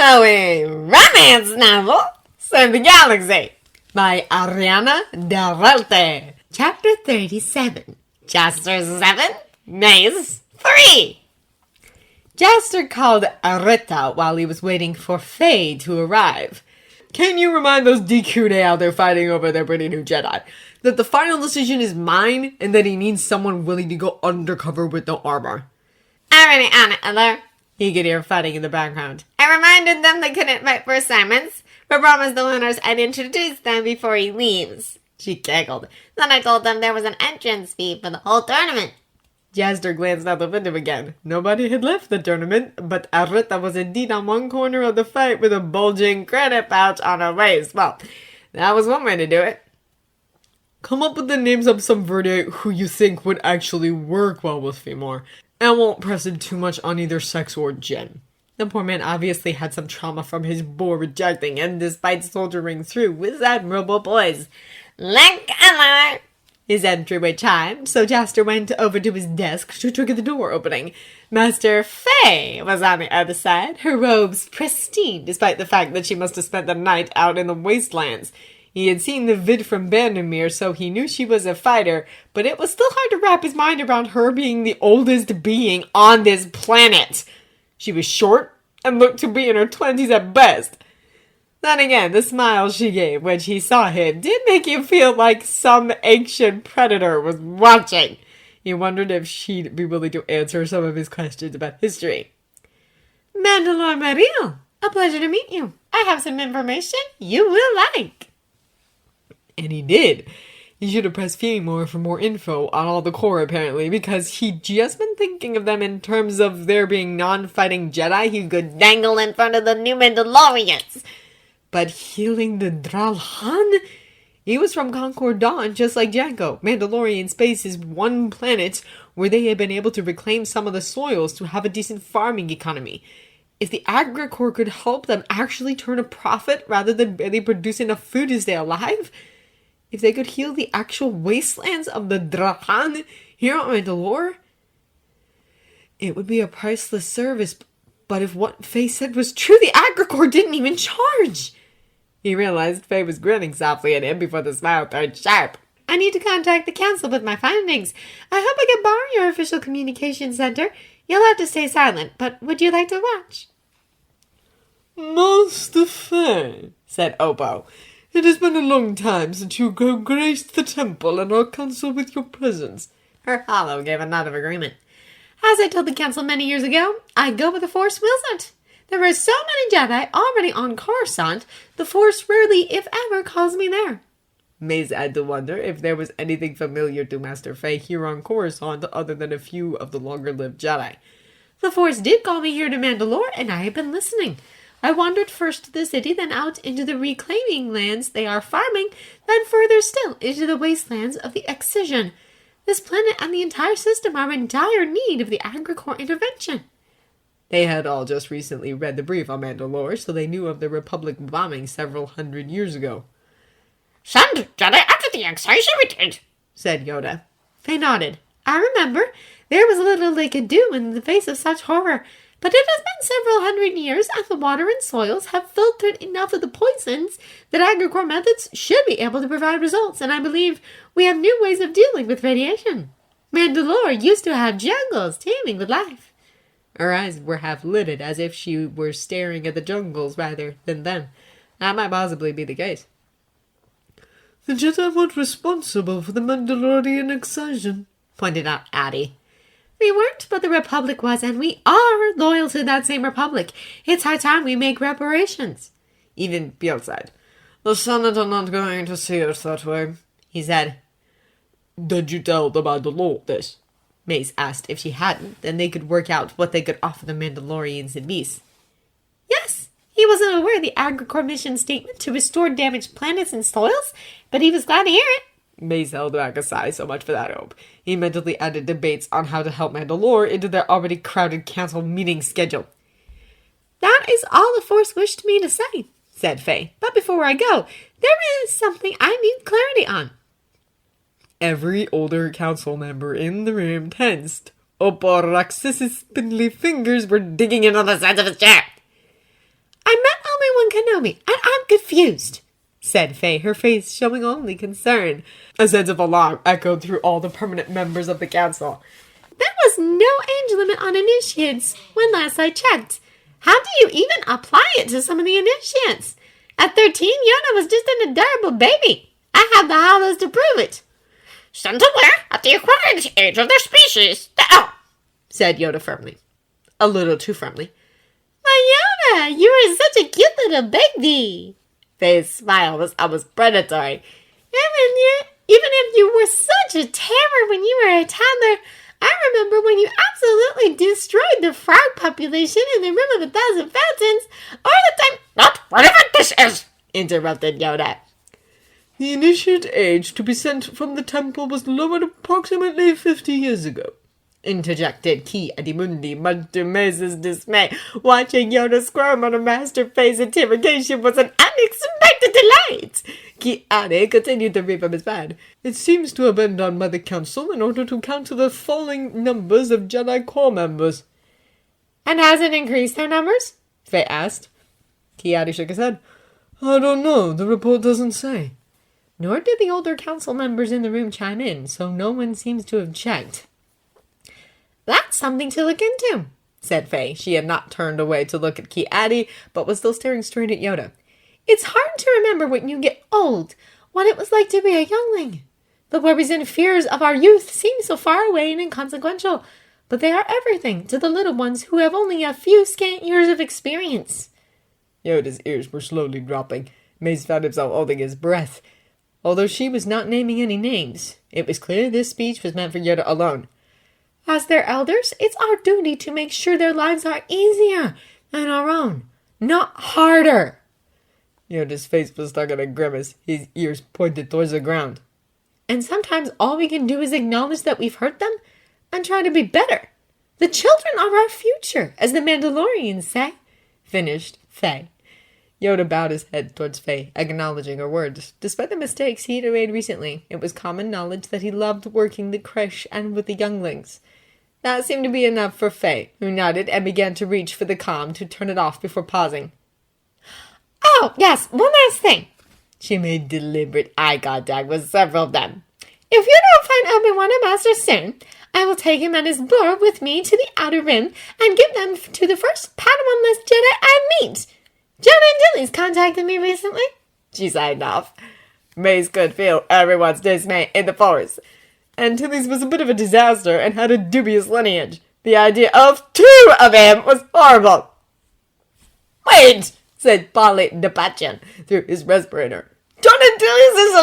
a romance novel Save the Galaxy by Ariana Deralte. Chapter 37. Chapter 7. Maze 3. Jaster called Areta while he was waiting for Faye to arrive. Can you remind those DQ'd out there fighting over their pretty new Jedi that the final decision is mine and that he needs someone willing to go undercover with no armor? Already on it, Elder. He could hear fighting in the background. I reminded them they couldn't fight for assignments, but promised the winners I'd introduce them before he leaves. She giggled. Then I told them there was an entrance fee for the whole tournament. Jaster glanced out the window again. Nobody had left the tournament, but Areta was indeed on one corner of the fight with a bulging credit pouch on her waist. Well, that was one way to do it. Come up with the names of some Verde who you think would actually work well with Femor, and won't press him too much on either sex or gen. The poor man obviously had some trauma from his boar rejecting, and despite soldiering through with admirable poise, like a his entryway chimed, so Jaster went over to his desk to trigger the door opening. Master Faye was on the other side, her robes pristine, despite the fact that she must have spent the night out in the wastelands. He had seen the vid from Vandermeer, so he knew she was a fighter, but it was still hard to wrap his mind around her being the oldest being on this planet. She was short and looked to be in her 20s at best. Then again, the smile she gave when she saw him did make you feel like some ancient predator was watching. He wondered if she'd be willing to answer some of his questions about history. Mandalore Mariel, a pleasure to meet you. I have some information you will like. And he did. He should have pressed Femor for more info on all the core, apparently, because he'd just been thinking of them in terms of there being non-fighting Jedi he could dangle in front of the new Mandalorians. But healing the Dralhan? He was from Concord Dawn, just like Jango. Mandalorian space is one planet where they had been able to reclaim some of the soils to have a decent farming economy. If the Agricorps could help them actually turn a profit rather than barely produce enough food to stay alive, if they could heal the actual wastelands of the Dralhan here on Mandalore, it would be a priceless service. But if what Faye said was true, the Agricorps didn't even charge. He realized Faye was grinning softly at him before the smile turned sharp. I need to contact the council with my findings. I hope I can borrow your official communication center. You'll have to stay silent, but would you like to watch? Master Faye, said Oppo, it has been a long time since you graced the temple and our council with your presence. Her hollow gave a nod of agreement. As I told the council many years ago, I go where the Force wills it. There are so many Jedi already on Coruscant, the Force rarely, if ever, calls me there. Maze had to wonder if there was anything familiar to Master Faye here on Coruscant other than a few of the longer-lived Jedi. The Force did call me here to Mandalore, and I have been listening. I wandered first to the city, then out into the reclaiming lands they are farming, then further still into the wastelands of the Excision. This planet and the entire system are in dire need of the Agricorps intervention. They had all just recently read the brief on Mandalore, so they knew of the Republic bombing several hundred years ago. Send Jedi after the Excision we did, said Yoda. Faye nodded. I remember. There was little they could do in the face of such horror. But it has been several hundred years, and the water and soils have filtered enough of the poisons that Agricorps methods should be able to provide results, and I believe we have new ways of dealing with radiation. Mandalore used to have jungles teeming with life. Her eyes were half-lidded, as if she were staring at the jungles rather than them. That might possibly be the case. The Jedi weren't responsible for the Mandalorian excision, pointed out Addie. We weren't, but the Republic was, and we are loyal to that same Republic. It's high time we make reparations. Even Beale said, The Senate are not going to see it that way, he said. Did you tell the Mandalore this? Mace asked. If she hadn't, then they could work out what they could offer the Mandalorians and beasts. Yes, he wasn't aware of the Agricorps mission statement to restore damaged planets and soils, but he was glad to hear it. Mace held back a sigh. So much for that hope. He mentally added debates on how to help Mandalore into their already crowded council meeting schedule. That is all the Force wished me to say, said Faye. But before I go, there is something I need clarity on. Every older council member in the room tensed. Oppo Raxus's spindly fingers were digging into the sides of his chair. I know me, and I'm confused," said Faye, her face showing only concern. A sense of alarm echoed through all the permanent members of the council. "There was no age limit on initiates when last I checked. How do you even apply it to some of the initiates? At 13, Yoda was just an adorable baby. I have the hollows to prove it." "Sent aware at the equivalent age of their species. Said Yoda firmly. A little too firmly. "Why, Yoda, you are such a cute little baby." Faye's smile was almost predatory. Even if you were such a terror when you were a toddler, I remember when you absolutely destroyed the frog population in the Room of 1,000 Fountains, or the time— "Not whatever this is," interrupted Yoda. "The initiate age to be sent from the temple was lowered approximately 50 years ago," interjected Ki Adimundi, much to Maze's dismay. Watching Yoda squirm on her master Faye's interrogation was an unexpected delight. Ki Adi continued to read from his pad. "It seems to have been done by the council in order to counter the falling numbers of Jedi Corps members." "And has it increased their numbers?" Faye asked. Ki Adi shook his head. "I don't know. The report doesn't say." Nor did the older council members in the room chime in, so no one seems to have checked. "That's something to look into," said Faye. She had not turned away to look at Ki Adi, but was still staring straight at Yoda. "It's hard to remember when you get old what it was like to be a youngling. The worries and fears of our youth seem so far away and inconsequential, but they are everything to the little ones who have only a few scant years of experience." Yoda's ears were slowly dropping. Maze found himself holding his breath. Although she was not naming any names, it was clear this speech was meant for Yoda alone. "As their elders, it's our duty to make sure their lives are easier than our own, not harder." Yoda's face was stuck in a grimace, his ears pointed towards the ground. "And sometimes all we can do is acknowledge that we've hurt them and try to be better. The children are our future, as the Mandalorians say," finished Faye. Yoda bowed his head towards Faye, acknowledging her words. Despite the mistakes he had made recently, it was common knowledge that he loved working the creche and with the younglings. That seemed to be enough for Faye, who nodded and began to reach for the comm to turn it off before pausing. "Oh, yes, one last thing." She made deliberate eye contact with several of them. "If you don't find Obi-Wan a master soon, I will take him and his boar with me to the Outer Rim and give them to the first Padawan-less Jedi I meet. Jonah and Dilly's contacted me recently." She signed off. Maze could feel everyone's dismay in the forest. And Tilly's was a bit of a disaster and had a dubious lineage. The idea of 2 of him was horrible. "Wait," said Polly Depatchan through his respirator. "Jonah Dilly's is